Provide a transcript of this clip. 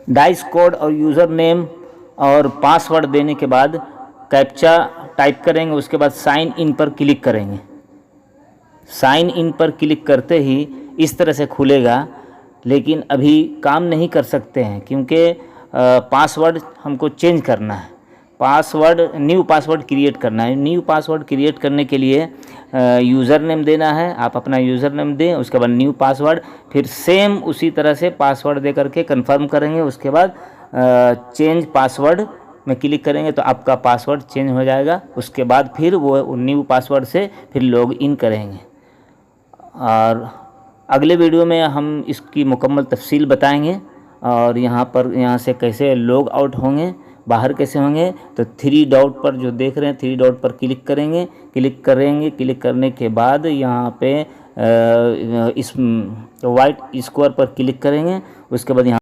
Dice code और user name और password देने के बाद कैप्चा टाइप करेंगे, उसके बाद साइन इन पर क्लिक करेंगे। साइन इन पर क्लिक करते ही इस तरह से खुलेगा, लेकिन अभी काम नहीं कर सकते हैं क्योंकि पासवर्ड हमको चेंज करना है। न्यू पासवर्ड क्रिएट करना है। न्यू पासवर्ड क्रिएट करने के लिए यूज़र नेम देना है, आप अपना यूज़र नेम दें, उसके बाद न्यू पासवर्ड, फिर सेम उसी तरह से पासवर्ड दे करके कंफर्म करेंगे। उसके बाद चेंज पासवर्ड में क्लिक करेंगे तो आपका पासवर्ड चेंज हो जाएगा। उसके बाद फिर वो न्यू पासवर्ड से फिर लॉग इन करेंगे। और अगले वीडियो में हम इसकी मुकम्मल तफसील बताएंगे और यहाँ से कैसे लॉग आउट होंगे, बाहर कैसे होंगे। तो 3 डॉट पर जो देख रहे हैं 3 डॉट पर क्लिक करेंगे। क्लिक करने के बाद यहाँ पे इस वाइट स्क्वायर पर क्लिक करेंगे। उसके बाद यहाँ